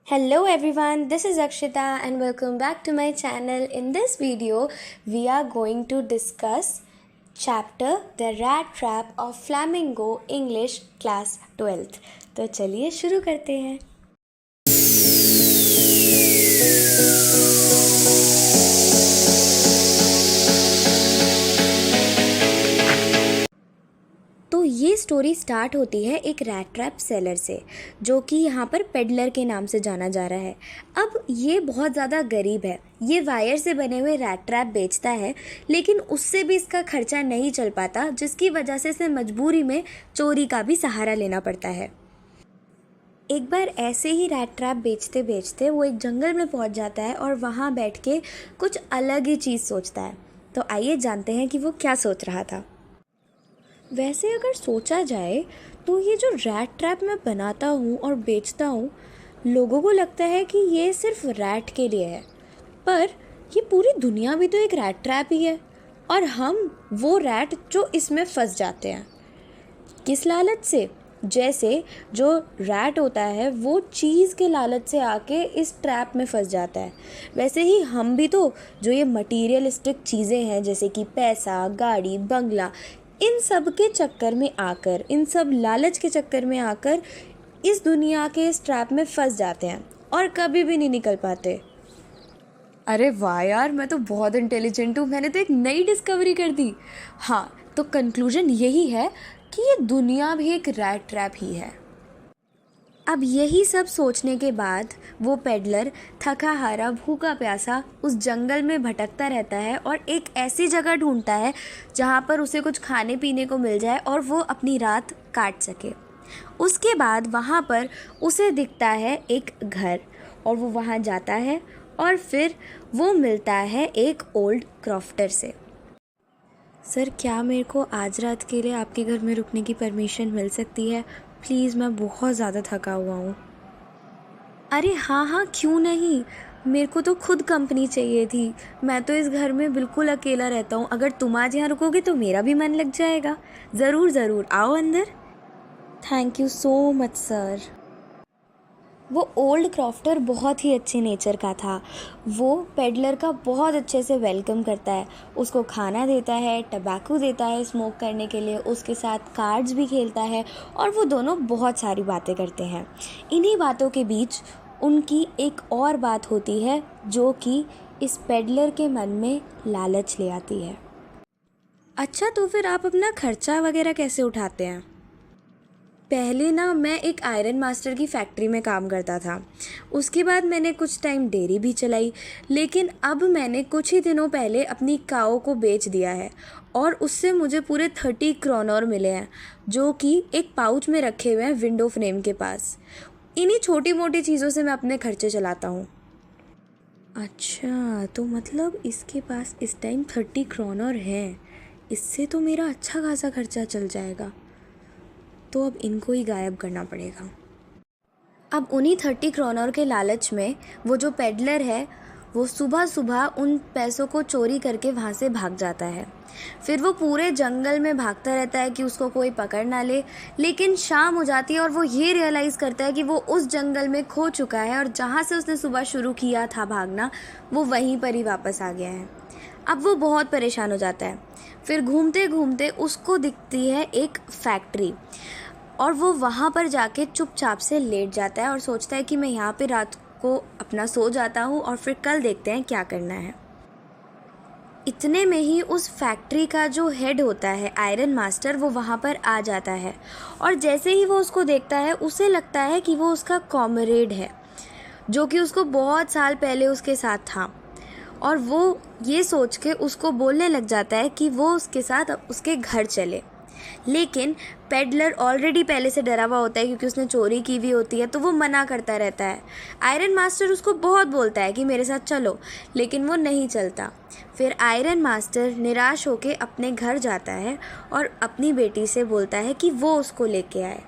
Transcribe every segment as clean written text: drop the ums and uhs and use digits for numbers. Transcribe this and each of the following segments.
Hello everyone, this is Akshita and welcome back to my channel. In this video, we are going to discuss chapter The Rat Trap of Flamingo English Class 12th. तो चलिए शुरू करते हैं. तो ये story start होती है एक रैट ट्रैप सेलर से, जो कि यहाँ पर पेडलर के नाम से जाना जा रहा है. अब ये बहुत ज़्यादा गरीब है. ये वायर से बने हुए रैट ट्रैप बेचता है, लेकिन उससे भी इसका खर्चा नहीं चल पाता, जिसकी वजह से इसे मजबूरी में चोरी का भी सहारा लेना पड़ता है. एक बार ऐसे ही रैट ट्रैप बेचते बेचते वो एक जंगल में पहुँच जाता है और वहाँ बैठ के कुछ अलग ही चीज़ सोचता है. तो आइए जानते हैं कि वो क्या सोच रहा था. वैसे अगर सोचा जाए तो ये जो रैट ट्रैप मैं बनाता हूँ और बेचता हूँ, लोगों को लगता है कि ये सिर्फ रैट के लिए है, पर ये पूरी दुनिया भी तो एक रैट ट्रैप ही है और हम वो रैट जो इसमें फंस जाते हैं. किस लालच से? जैसे जो रैट होता है वो चीज़ के लालच से आके इस ट्रैप में फंस जाता है, वैसे ही हम भी तो जो ये मटीरियलिस्टिक चीज़ें हैं जैसे कि पैसा, गाड़ी, बंगला, इन सब के चक्कर में आकर, इन सब लालच के चक्कर में आकर इस दुनिया के इस ट्रैप में फंस जाते हैं और कभी भी नहीं निकल पाते. अरे वाह यार, मैं तो बहुत इंटेलिजेंट हूँ, मैंने तो एक नई डिस्कवरी कर दी. हाँ, तो कंक्लूजन यही है कि ये दुनिया भी एक रैट ट्रैप ही है. अब यही सब सोचने के बाद वो पेडलर थका हारा, भूखा प्यासा उस जंगल में भटकता रहता है और एक ऐसी जगह ढूंढता है जहाँ पर उसे कुछ खाने पीने को मिल जाए और वो अपनी रात काट सके. उसके बाद वहाँ पर उसे दिखता है एक घर और वो वहाँ जाता है और फिर वो मिलता है एक ओल्ड क्रॉफ्टर से. सर, क्या मेरे को आज रात के लिए आपके घर में रुकने की परमिशन मिल सकती है? प्लीज़, मैं बहुत ज़्यादा थका हुआ हूँ. अरे हाँ, क्यों नहीं. मेरे को तो खुद कंपनी चाहिए थी. मैं तो इस घर में बिल्कुल अकेला रहता हूँ. अगर तुम आज यहाँ रुकोगे तो मेरा भी मन लग जाएगा. ज़रूर आओ अंदर. Thank you so much sir. वो ओल्ड क्रॉफ्टर बहुत ही अच्छे नेचर का था. वो पेडलर का बहुत अच्छे से वेलकम करता है, उसको खाना देता है, टबैको देता है स्मोक करने के लिए, उसके साथ कार्ड्स भी खेलता है और वो दोनों बहुत सारी बातें करते हैं. इन्हीं बातों के बीच उनकी एक और बात होती है जो कि इस पेडलर के मन में लालच ले आती है. अच्छा, तो फिर आप अपना खर्चा वगैरह कैसे उठाते हैं? पहले ना मैं एक आयरन मास्टर की फैक्ट्री में काम करता था. उसके बाद मैंने कुछ टाइम डेयरी भी चलाई, लेकिन अब मैंने कुछ ही दिनों पहले अपनी काऊ को बेच दिया है और उससे मुझे पूरे 30 क्रोनर मिले हैं, जो कि एक पाउच में रखे हुए हैं विंडो फ्रेम के पास. इन्हीं छोटी मोटी चीज़ों से मैं अपने खर्चे चलाता हूँ. अच्छा, तो मतलब इसके पास इस टाइम 30 क्रोनर हैं. इससे तो मेरा अच्छा खासा खर्चा चल जाएगा. तो अब इनको ही गायब करना पड़ेगा. अब उन्हीं 30 क्रोनर के लालच में वो जो पेडलर है वो सुबह सुबह उन पैसों को चोरी करके वहाँ से भाग जाता है. फिर वो पूरे जंगल में भागता रहता है कि उसको कोई पकड़ ना ले. लेकिन शाम हो जाती है और वो ये रियलाइज़ करता है कि वो उस जंगल में खो चुका है और जहाँ से उसने सुबह शुरू किया था भागना, वो वहीं पर ही वापस आ गया है. अब वो बहुत परेशान हो जाता है. फिर घूमते घूमते उसको दिखती है एक फैक्ट्री और वो वहाँ पर जाके चुपचाप से लेट जाता है और सोचता है कि मैं यहाँ पे रात को अपना सो जाता हूँ और फिर कल देखते हैं क्या करना है. इतने में ही उस फैक्ट्री का जो हेड होता है आयरन मास्टर, वो वहाँ पर आ जाता है और जैसे ही वो उसको देखता है उसे लगता है कि वो उसका कॉमरेड है, जो कि उसको बहुत साल पहले उसके साथ था. और वो ये सोच के उसको बोलने लग जाता है कि वो उसके साथ उसके घर चले. लेकिन पेडलर ऑलरेडी पहले से डरा हुआ होता है क्योंकि उसने चोरी की हुई होती है, तो वो मना करता रहता है. आयरन मास्टर उसको बहुत बोलता है कि मेरे साथ चलो, लेकिन वो नहीं चलता. फिर आयरन मास्टर निराश होकर अपने घर जाता है और अपनी बेटी से बोलता है कि वो उसको लेके आए.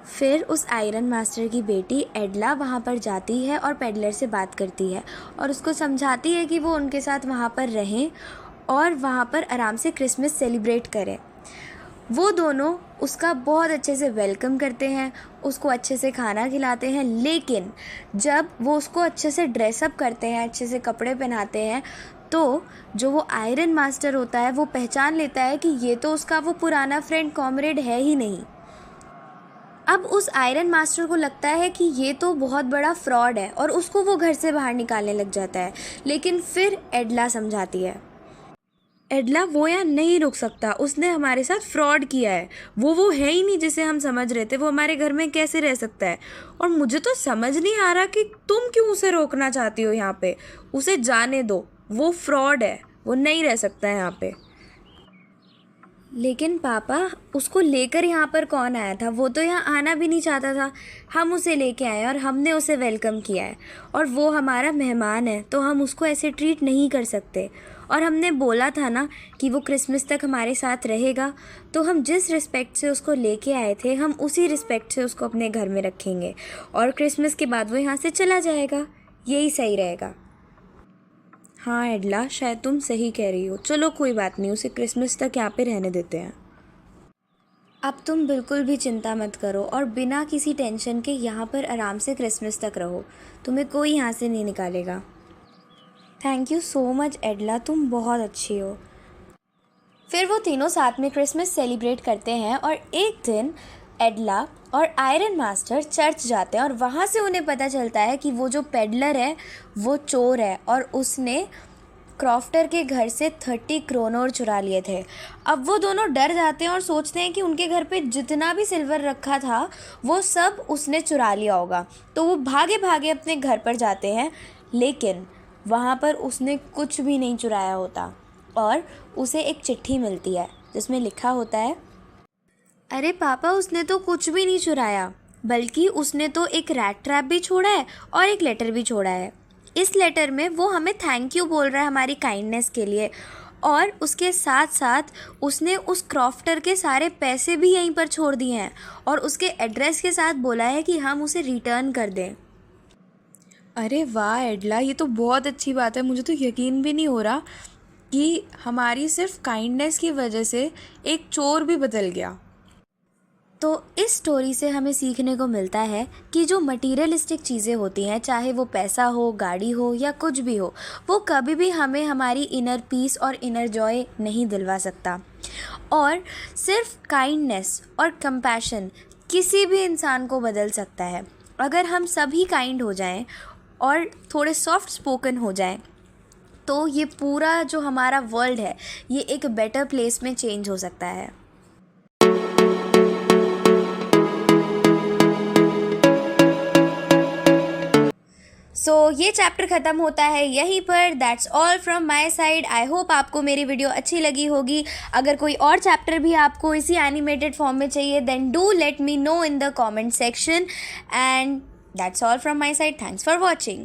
फिर उस आयरन मास्टर की बेटी एडला वहाँ पर जाती है और पेडलर से बात करती है और उसको समझाती है कि वो उनके साथ वहाँ पर रहें और वहाँ पर आराम से क्रिसमस सेलिब्रेट करें. वो दोनों उसका बहुत अच्छे से वेलकम करते हैं, उसको अच्छे से खाना खिलाते हैं, लेकिन जब वो उसको अच्छे से ड्रेसअप करते हैं, अच्छे से कपड़े पहनाते हैं, तो जो वो आयरन मास्टर होता है वो पहचान लेता है कि ये तो उसका वो पुराना फ्रेंड कॉमरेड है ही नहीं। अब उस आयरन मास्टर को लगता है कि ये तो बहुत बड़ा फ्रॉड है और उसको वो घर से बाहर निकालने लग जाता है। लेकिन फिर एडला समझाती है, एडला वो यहाँ नहीं रुक सकता, उसने हमारे साथ फ्रॉड किया है, वो है ही नहीं जिसे हम समझ रहे थे, वो हमारे घर में कैसे रह सकता है। और मुझे तो समझ नहीं आ रहा कि तुम क्यों उसे रोकना चाहती हो यहाँ पे। उसे जाने दो, वो फ्रॉड है, वो नहीं रह सकता है यहाँ पे। लेकिन पापा, उसको लेकर यहाँ पर कौन आया था? वो तो यहाँ आना भी नहीं चाहता था। हम उसे लेके आए और हमने उसे वेलकम किया है, और वो हमारा मेहमान है, तो हम उसको ऐसे ट्रीट नहीं कर सकते। और हमने बोला था ना कि वो क्रिसमस तक हमारे साथ रहेगा, तो हम जिस रिस्पेक्ट से उसको लेके आए थे, हम उसी रिस्पेक्ट से उसको अपने घर में रखेंगे, और क्रिसमस के बाद वो यहाँ से चला जाएगा। यही सही रहेगा। हाँ एडला, शायद तुम सही कह रही हो। चलो कोई बात नहीं, उसे क्रिसमस तक यहाँ पे रहने देते हैं। अब तुम बिल्कुल भी चिंता मत करो और बिना किसी टेंशन के यहाँ पर आराम से क्रिसमस तक रहो। तुम्हें कोई यहाँ से नहीं निकालेगा। थैंक यू सो मच एडला, तुम बहुत अच्छी हो। फिर वो तीनों साथ में क्रिसमस सेलिब्रेट करते हैं, और एक दिन एडला और आयरन मास्टर चर्च जाते हैं, और वहाँ से उन्हें पता चलता है कि वो जो पेडलर है वो चोर है, और उसने क्रॉफ्टर के घर से 30 क्रोनोर चुरा लिए थे। अब वो दोनों डर जाते हैं और सोचते हैं कि उनके घर पे जितना भी सिल्वर रखा था वो सब उसने चुरा लिया होगा। तो वो भागे भागे अपने घर पर जाते हैं, लेकिन वहाँ पर उसने कुछ भी नहीं चुराया होता, और उसे एक चिट्ठी मिलती है जिसमें लिखा होता है, अरे पापा, उसने तो कुछ भी नहीं चुराया, बल्कि उसने तो एक रैट ट्रैप भी छोड़ा है और एक लेटर भी छोड़ा है। इस लेटर में वो हमें थैंक यू बोल रहा है हमारी काइंडनेस के लिए, और उसके साथ साथ उसने उस क्रॉफ्टर के सारे पैसे भी यहीं पर छोड़ दिए हैं, और उसके एड्रेस के साथ बोला है कि हम उसे रिटर्न कर दें। अरे वाह एडला, ये तो बहुत अच्छी बात है। मुझे तो यकीन भी नहीं हो रहा कि हमारी सिर्फ काइंडनेस की वजह से एक चोर भी बदल गया। तो इस स्टोरी से हमें सीखने को मिलता है कि जो मटीरियलिस्टिक चीज़ें होती हैं, चाहे वो पैसा हो, गाड़ी हो या कुछ भी हो, वो कभी भी हमें हमारी इनर पीस और इनर जॉय नहीं दिलवा सकता। और सिर्फ काइंडनेस और कंपैशन किसी भी इंसान को बदल सकता है। अगर हम सभी काइंड हो जाएं और थोड़े सॉफ्ट स्पोकन हो जाएं, तो ये पूरा जो हमारा वर्ल्ड है ये एक बेटर प्लेस में चेंज हो सकता है। ये चैप्टर ख़त्म होता है यहीं पर। That's all from my side. I hope आपको मेरी वीडियो अच्छी लगी होगी। अगर कोई और चैप्टर भी आपको इसी एनिमेटेड फॉर्म में चाहिए, then do let me know in the comment section. And that's all from my side. Thanks for watching.